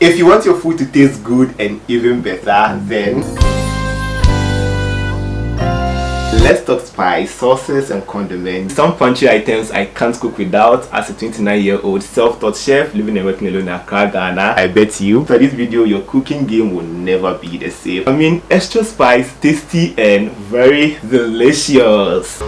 If you want your food to taste good and even better, then let's talk spice, sauces and condiments. Some punchy items I can't cook without as a 29-year-old self-taught chef living and working alone in Accra, Ghana. I bet you for this video your cooking game will never be the same. I mean, extra spice, tasty and very delicious.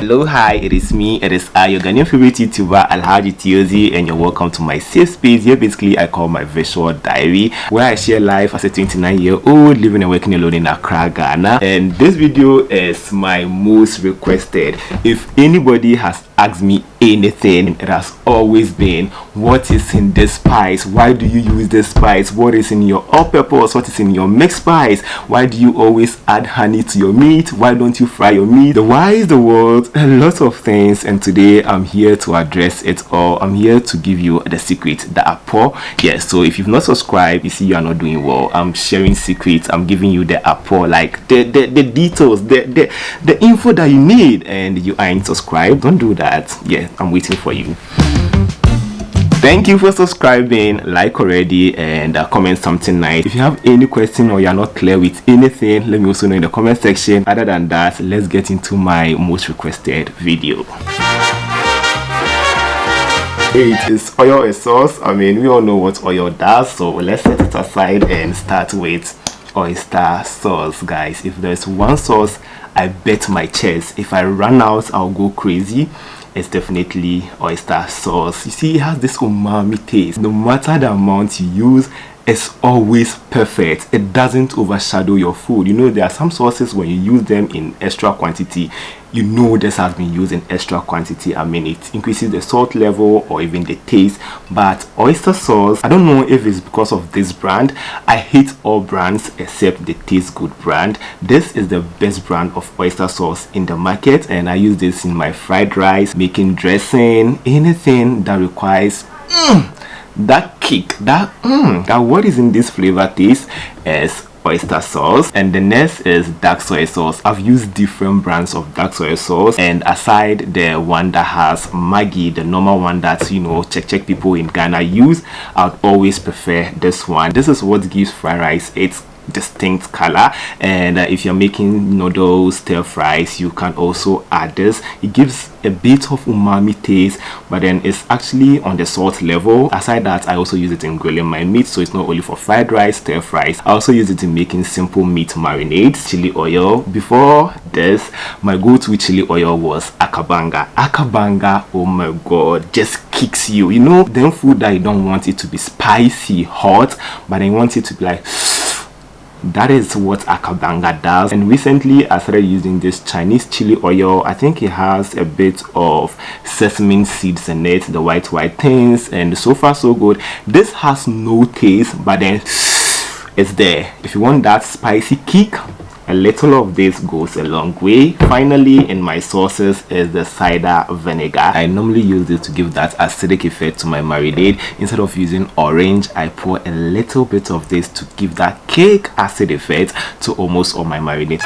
Hello, hi, it is me, it is your Ghanaian favorite YouTuber Alhaji Tiozi, and you're welcome to my safe space. Here basically I call my visual diary, where I share life as a 29-year-old living and working alone in Accra, Ghana. And this video is my most requested. If anybody has asked me anything, it has always been, what is in this spice? Why do you use this spice? What is in your all-purpose? What is in your mixed spice? Why do you always add honey to your meat? Why don't you fry your meat? The why is the world, a lot of things, and today I'm here to address it all. I'm here to give you the secret, the apple. Yes, so if you've not subscribed, you see you are not doing well. I'm sharing secrets, I'm giving you the apple, like the details, the info that you need, and you ain't subscribed. Don't do that. Yeah, I'm waiting for you. Thank you for subscribing, like already, and comment something nice. If you have any question or you're not clear with anything, let me also know in the comment section. Other than that, let's get into my most requested video. It is oil and sauce. I mean, we all know what oil does, so let's set it aside and start with oyster sauce, guys. If there's one sauce I bet my chest, if I run out I'll go crazy, it's definitely oyster sauce. You see, it has this umami taste. No matter the amount you use, it's always perfect. It doesn't overshadow your food. You know, there are some sauces when you use them in extra quantity, you know this has been used in extra quantity. I mean, it increases the salt level or even the taste. But oyster sauce, I don't know if it's because of this brand. I hate all brands except the Taste Good brand. This is the best brand of oyster sauce in the market, and I use this in my fried rice, making dressing, anything that requires that kick, that what is in this flavor taste is oyster sauce. And the next is dark soy sauce. I've used different brands of dark soy sauce, and aside the one that has Maggi, the normal one that, you know, check people in Ghana use, I'd always prefer this one. This is what gives fried rice its distinct color. And if you're making noodles, stir fries, you can also add this. It gives a bit of umami taste, but then it's actually on the salt level. Aside that, I also use it in grilling my meat, so it's not only for fried rice, stir fries. I also use it in making simple meat marinades. Chili oil. Before this, my go-to chili oil was akabanga. Akabanga, oh my god, just kicks you. You know, then food that you don't want it to be spicy hot, but I want it to be like, that is what akabanga does. And recently I started using this Chinese chili oil. I think it has a bit of sesame seeds in it, the white things, and so far so good. This has no taste, but then it's there. If you want that spicy kick, a little of this goes a long way. Finally, in my sauces is the cider vinegar. I normally use this to give that acidic effect to my marinade. Instead of using orange, I pour a little bit of this to give that cake acid effect to almost all my marinade.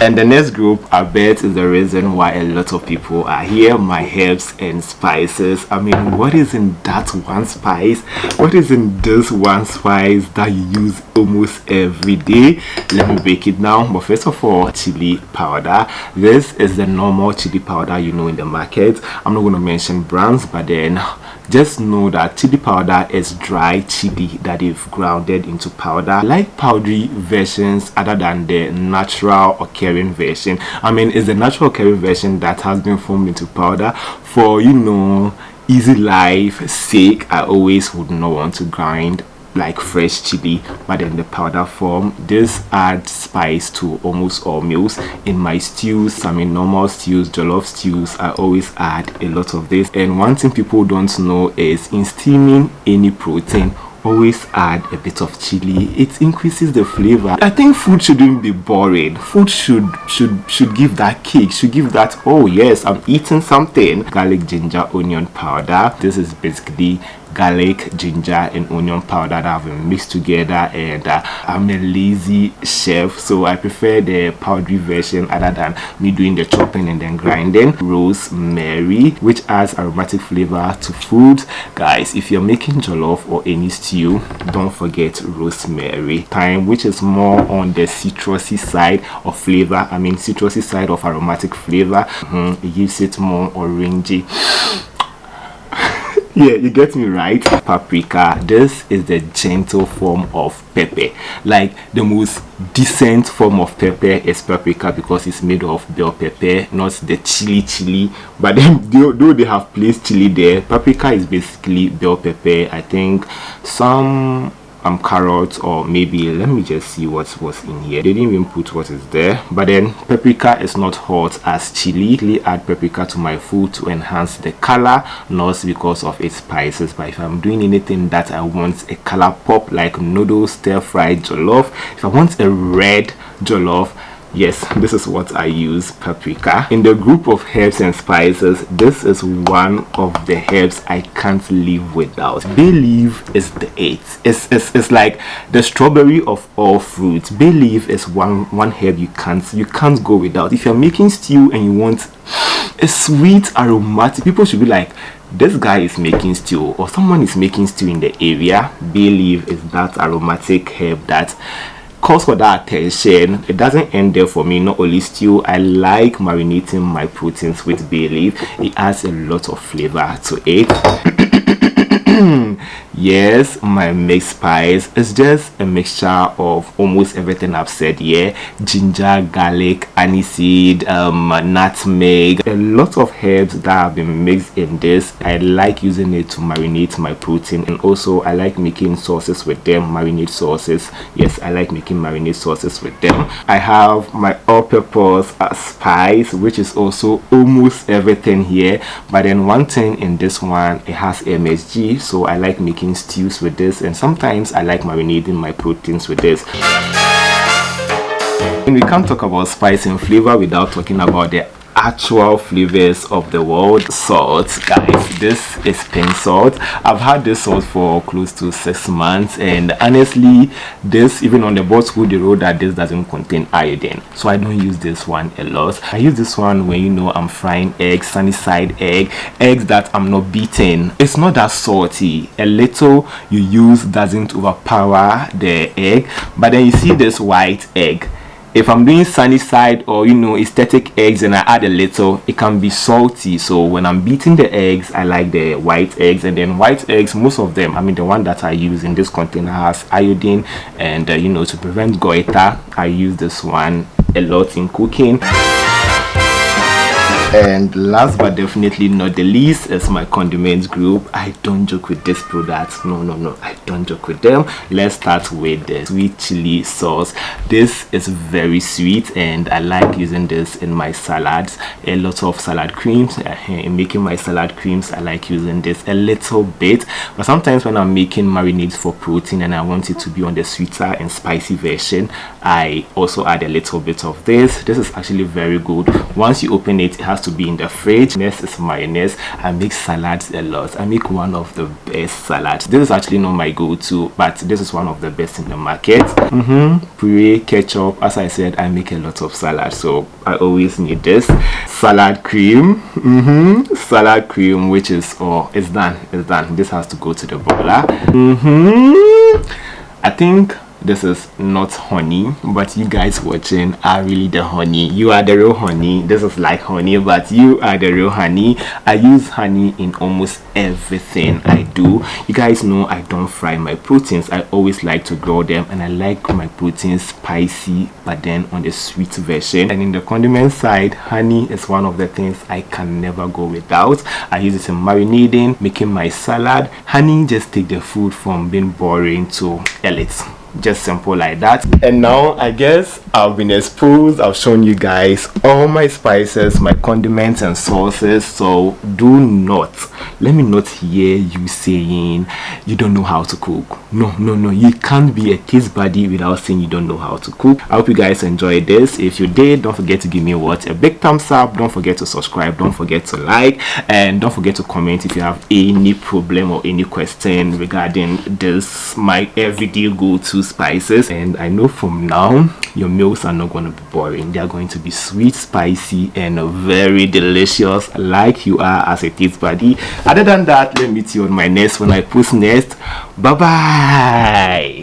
And the next group, I bet, is the reason why a lot of people are here, my herbs and spices. I mean, what is in that one spice? What is in this one spice that you use almost every day? Let me break it down. But first of all, chili powder. This is the normal chili powder you know in the market. I'm not going to mention brands, but then just know that chili powder is dry chili that they've grounded into powder. I like powdery versions other than the natural occurring version. I mean, it's the natural occurring version that has been formed into powder. For, you know, easy life sake, I always would not want to grind like fresh chili, but in the powder form. This adds spice to almost all meals. In my stews, I mean normal stews, jollof stews, I always add a lot of this. And one thing people don't know is in steaming any protein, always add a bit of chili. It increases the flavor. I think food shouldn't be boring. Food should give that kick, should give that, oh yes, I'm eating something. Garlic, ginger, onion powder. This is basically garlic, ginger and onion powder that I've mixed together, and I'm a lazy chef, so I prefer the powdery version other than me doing the chopping and then grinding. Rosemary, which adds aromatic flavor to food. Guys, if you're making jollof or any stew, don't forget rosemary. Thyme, which is more on the citrusy side of flavor, citrusy side of aromatic flavor. It gives it more orangey. Yeah, you get me right. Paprika, this is the gentle form of pepper. Like, the most decent form of pepper is paprika because it's made of bell pepper, not the chili. But then though they have placed chili there, paprika is basically bell pepper. I think some carrots, or maybe let me just see what was in here. They didn't even put what is there. But then paprika is not hot as chili. I add paprika to my food to enhance the color, not because of its spices. But if I'm doing anything that I want a color pop, like noodles, stir fried jollof, if I want a red jollof, yes, this is what I use, paprika. In the group of herbs and spices, this is one of the herbs I can't live without. Bay leaf is the eighth. It's like the strawberry of all fruits. Bay leaf is one herb you can't go without. If you're making stew and you want a sweet aromatic, people should be like, this guy is making stew, or someone is making stew in the area. Bay leaf is that aromatic herb that calls for that attention. It doesn't end there for me. Not only stew, I like marinating my proteins with bay leaf. It adds a lot of flavor to it. Yes, my mixed spice is just a mixture of almost everything I've said here. Ginger, garlic, aniseed, nutmeg, a lot of herbs that have been mixed in this. I like using it to marinate my protein, and also I like making sauces with them, marinade sauces. Yes, I like making marinade sauces with them. I have my all-purpose spice, which is also almost everything here. But then one thing in this one, it has MSG, so I like making stews with this, and sometimes I like marinating my proteins with this. And we can't talk about spice and flavor without talking about the actual flavors of the world. Salt, guys, this is pink salt. I've had this salt for close to 6 months, and honestly, this, even on the bottle, they wrote that this doesn't contain iodine, so I don't use this one a lot. I use this one when I'm frying eggs, sunny side eggs that I'm not beating. It's not that salty. A little you use doesn't overpower the egg. But then you see this white egg, if I'm doing sunny side or aesthetic eggs and I add a little, it can be salty. So when I'm beating the eggs, I like the white eggs. And then white eggs, most of them, the one that I use in this container has iodine, and to prevent goiter, I use this one a lot in cooking. And last but definitely not the least is my condiments group. I don't joke with this product. No, I don't joke with them. Let's start with the sweet chili sauce. This is very sweet, and I like using this in my salads. A lot of salad creams. In making my salad creams, I like using this a little bit. But sometimes when I'm making marinades for protein and I want it to be on the sweeter and spicy version, I also add a little bit of this. This is actually very good. Once you open it, it has to be in the fridge. Next is mayonnaise. I make salads a lot. I make one of the best salads. This is actually not my go-to, but this is one of the best in the market. Puree, ketchup. As I said, I make a lot of salad, so I always need this. Salad cream. Salad cream, which is it's done. This has to go to the boiler. I think this is not honey, but you guys watching are really the honey. You are the real honey. This is like honey, but you are the real honey. I use honey in almost everything I do. You guys know I don't fry my proteins. I always like to grill them, and I like my proteins spicy, but then on the sweet version. And in the condiment side, honey is one of the things I can never go without. I use it in marinating, making my salad. Honey just take the food from being boring to elite. Just simple like that. And now I guess I've been exposed. I've shown you guys all my spices, my condiments and sauces, so do not Let me not hear you saying you don't know how to cook. No, you can't be a taste buddy without saying you don't know how to cook. I hope you guys enjoyed this. If you did, don't forget to give me a big thumbs up. Don't forget to subscribe, don't forget to like, and don't forget to comment if you have any problem or any question regarding this my everyday go-to spices. And I know from now your meals are not going to be boring. They are going to be sweet, spicy, and very delicious, like you are as a taste buddy. Other than that, let me meet you on my next when I post next. Bye bye.